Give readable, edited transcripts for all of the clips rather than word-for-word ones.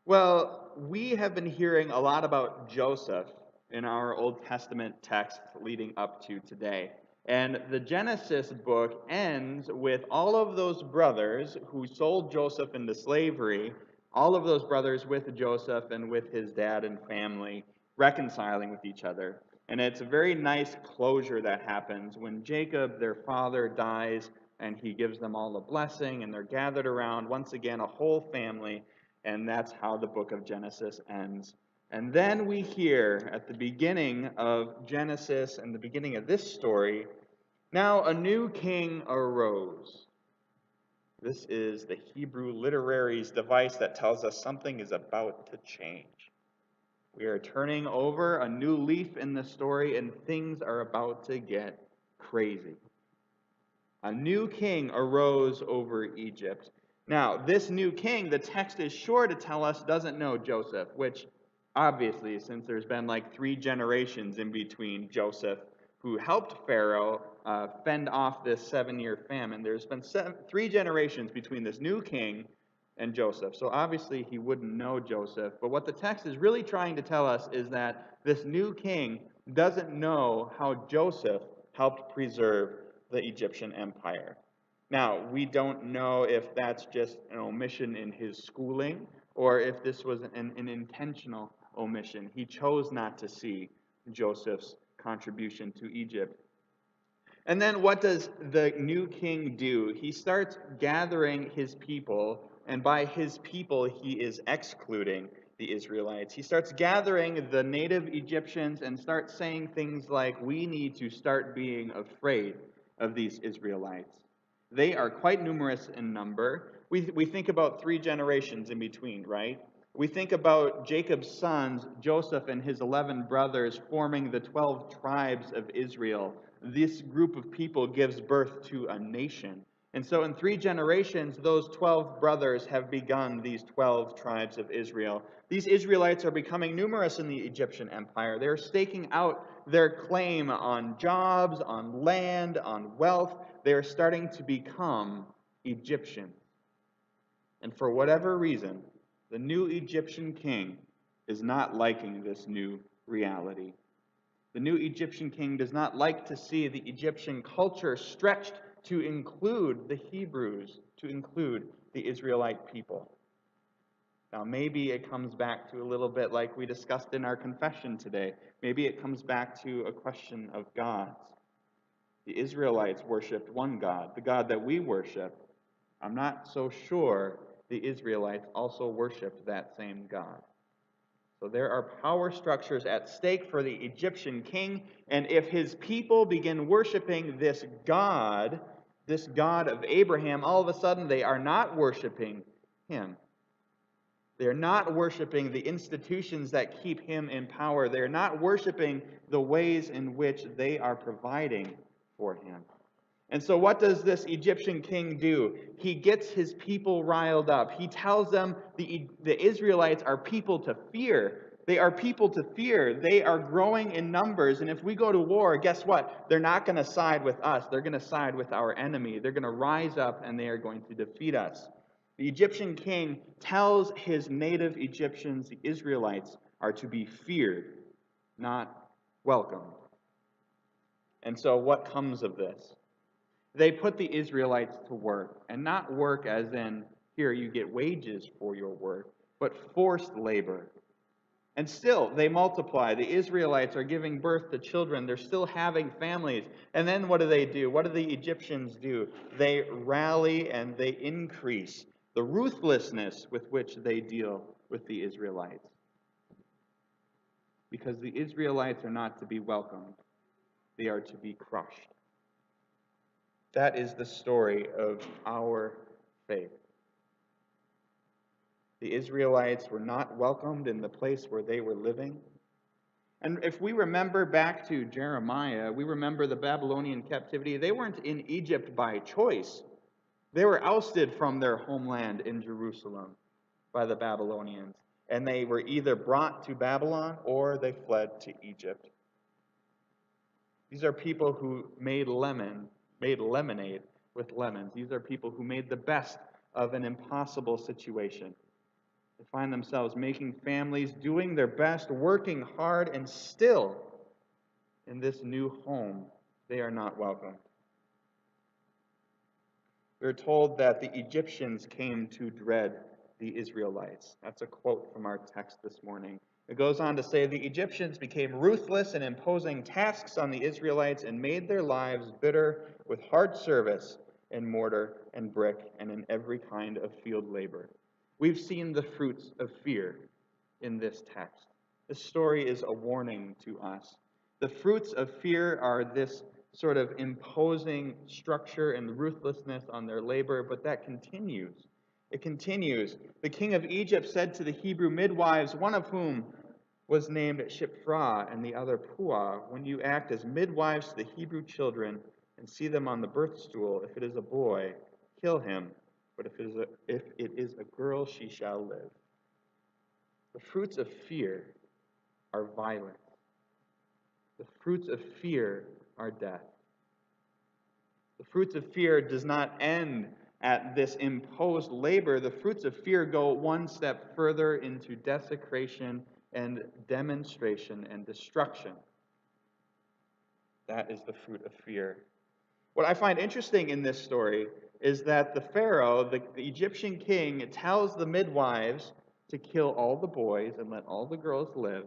Well, we have been hearing a lot about Joseph in our Old Testament text leading up to today. And the Genesis book ends with all of those brothers who sold Joseph into slavery, all of those brothers with Joseph and with his dad and family reconciling with each other. And it's a very nice closure that happens when Jacob, their father, dies and he gives them all a blessing and they're gathered around, once again, a whole family. And that's how the book of Genesis ends. And then we hear at the beginning of Genesis and the beginning of this story, now a new king arose. This is the Hebrew literary's device that tells us something is about to change. We are turning over a new leaf in the story, and things are about to get crazy. A new king arose over Egypt. Now, this new king, the text is sure to tell us, doesn't know Joseph, which obviously, since there's been like 3 generations in between Joseph, who helped Pharaoh fend off this 7-year famine, there's been 3 generations between this new king and Joseph. So obviously, he wouldn't know Joseph. But what the text is really trying to tell us is that this new king doesn't know how Joseph helped preserve the Egyptian empire. Now, we don't know if that's just an omission in his schooling or if this was an intentional omission. He chose not to see Joseph's contribution to Egypt. And then what does the new king do? He starts gathering his people, and by his people, he is excluding the Israelites. He starts gathering the native Egyptians and starts saying things like, we need to start being afraid of these Israelites. They are quite numerous in number. We think about 3 generations in between, right? We think about Jacob's sons, Joseph and his 11 brothers, forming the 12 tribes of Israel. This group of people gives birth to a nation. And so in 3 generations, those 12 brothers have begun these 12 tribes of Israel. These Israelites are becoming numerous in the Egyptian empire. They're staking out their claim on jobs, on land, on wealth. They're starting to become Egyptian. And for whatever reason, the new Egyptian king is not liking this new reality. The new Egyptian king does not like to see the Egyptian culture stretched to include the Hebrews, to include the Israelite people. Now, maybe it comes back to a little bit like we discussed in our confession today. Maybe it comes back to a question of gods. The Israelites worshipped one God, the God that we worship. I'm not so sure the Israelites also worshiped that same God. So there are power structures at stake for the Egyptian king, and if his people begin worshiping this God of Abraham, all of a sudden they are not worshiping him. They are not worshiping the institutions that keep him in power. They are not worshiping the ways in which they are providing for him. And so what does this Egyptian king do? He gets his people riled up. He tells them the Israelites are people to fear. They are people to fear. They are growing in numbers. And if we go to war, guess what? They're not going to side with us. They're going to side with our enemy. They're going to rise up and they are going to defeat us. The Egyptian king tells his native Egyptians, the Israelites, are to be feared, not welcomed. And so what comes of this? They put the Israelites to work, and not work as in, here, you get wages for your work, but forced labor. And still, they multiply. The Israelites are giving birth to children. They're still having families. And then what do? What do the Egyptians do? They rally and they increase the ruthlessness with which they deal with the Israelites. Because the Israelites are not to be welcomed. They are to be crushed. That is the story of our faith. The Israelites were not welcomed in the place where they were living. And if we remember back to Jeremiah, we remember the Babylonian captivity. They weren't in Egypt by choice. They were ousted from their homeland in Jerusalem by the Babylonians. And they were either brought to Babylon or they fled to Egypt. These are people who made lemonade with lemons. These are people who made the best of an impossible situation. They find themselves making families, doing their best, working hard, and still, in this new home, they are not welcome. We're told that the Egyptians came to dread the Israelites. That's a quote from our text this morning. It goes on to say, the Egyptians became ruthless in imposing tasks on the Israelites and made their lives bitter with hard service in mortar and brick and in every kind of field labor. We've seen the fruits of fear in this text. This story is a warning to us. The fruits of fear are this sort of imposing structure and ruthlessness on their labor, but that continues. It continues. The king of Egypt said to the Hebrew midwives, one of whom was named Shiphrah and the other Puah, when you act as midwives to the Hebrew children and see them on the birth stool, if it is a boy, kill him, but if it is a girl, she shall live. The fruits of fear are violence. The fruits of fear are death. The fruits of fear does not end at this imposed labor. The fruits of fear go one step further into desecration and demonstration and destruction. That is the fruit of fear. What I find interesting in this story is that the Pharaoh, the Egyptian king, tells the midwives to kill all the boys and let all the girls live.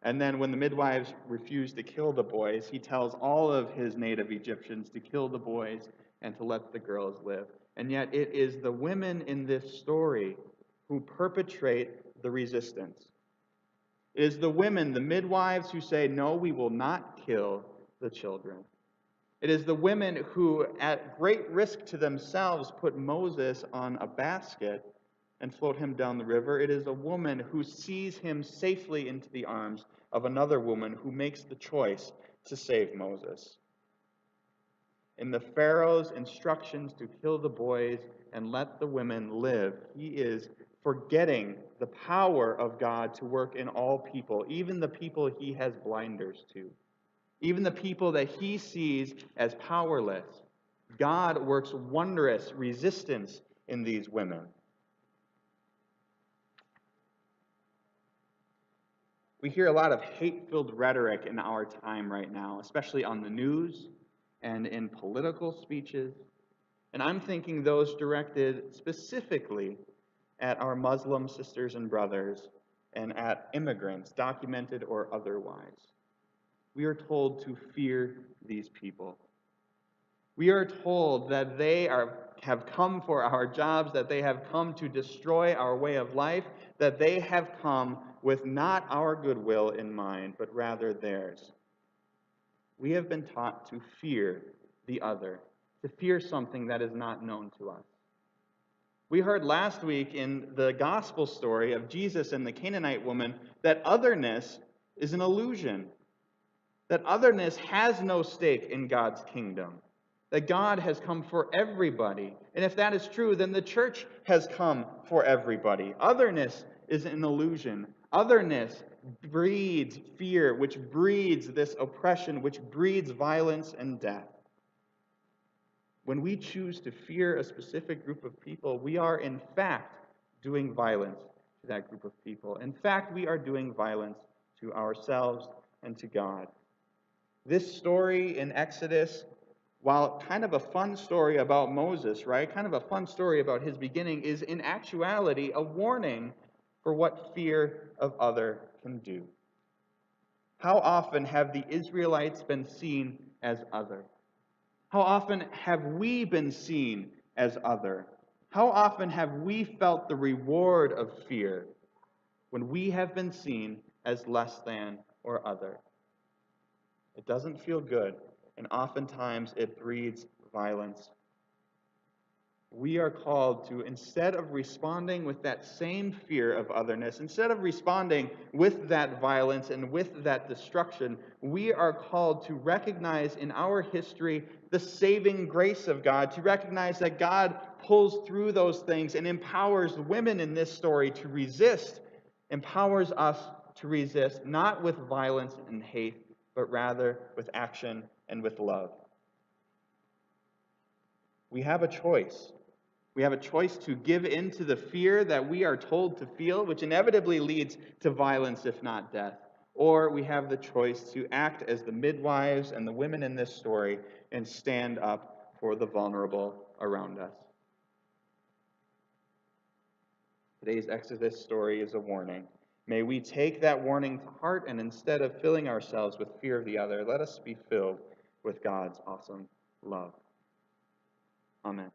And then when the midwives refuse to kill the boys, he tells all of his native Egyptians to kill the boys and to let the girls live. And yet it is the women in this story who perpetrate the resistance. It is the women, the midwives, who say, no, we will not kill the children. It is the women who, at great risk to themselves, put Moses on a basket and float him down the river. It is a woman who sees him safely into the arms of another woman who makes the choice to save Moses. In the Pharaoh's instructions to kill the boys and let the women live, he is forgetting the power of God to work in all people, even the people he has blinders to, even the people that he sees as powerless. God works wondrous resistance in these women. We hear a lot of hate-filled rhetoric in our time right now, especially on the news and in political speeches. And I'm thinking those directed specifically at our Muslim sisters and brothers and at immigrants, documented or otherwise. We are told to fear these people. We are told that they have come for our jobs, that they have come to destroy our way of life, that they have come with not our goodwill in mind, but rather theirs. We have been taught to fear the other, to fear something that is not known to us. We heard last week in the gospel story of Jesus and the Canaanite woman that otherness is an illusion, that otherness has no stake in God's kingdom, that God has come for everybody. And if that is true, then the church has come for everybody. Otherness is an illusion. Otherness breeds fear, which breeds this oppression, which breeds violence and death. When we choose to fear a specific group of people, we are in fact doing violence to that group of people. In fact, we are doing violence to ourselves and to God. This story in Exodus, while kind of a fun story about Moses, right? Kind of a fun story about his beginning, is in actuality a warning for what fear of other can do. How often have the Israelites been seen as other? How often have we been seen as other? How often have we felt the reward of fear when we have been seen as less than or other? It doesn't feel good, and oftentimes it breeds violence. We are called to, instead of responding with that same fear of otherness, instead of responding with that violence and with that destruction, we are called to recognize in our history the saving grace of God, to recognize that God pulls through those things and empowers women in this story to resist, empowers us to resist, not with violence and hate, but rather with action and with love. We have a choice. We have a choice to give in to the fear that we are told to feel, which inevitably leads to violence, if not death. Or we have the choice to act as the midwives and the women in this story and stand up for the vulnerable around us. Today's Exodus story is a warning. May we take that warning to heart, and instead of filling ourselves with fear of the other, let us be filled with God's awesome love. Amen.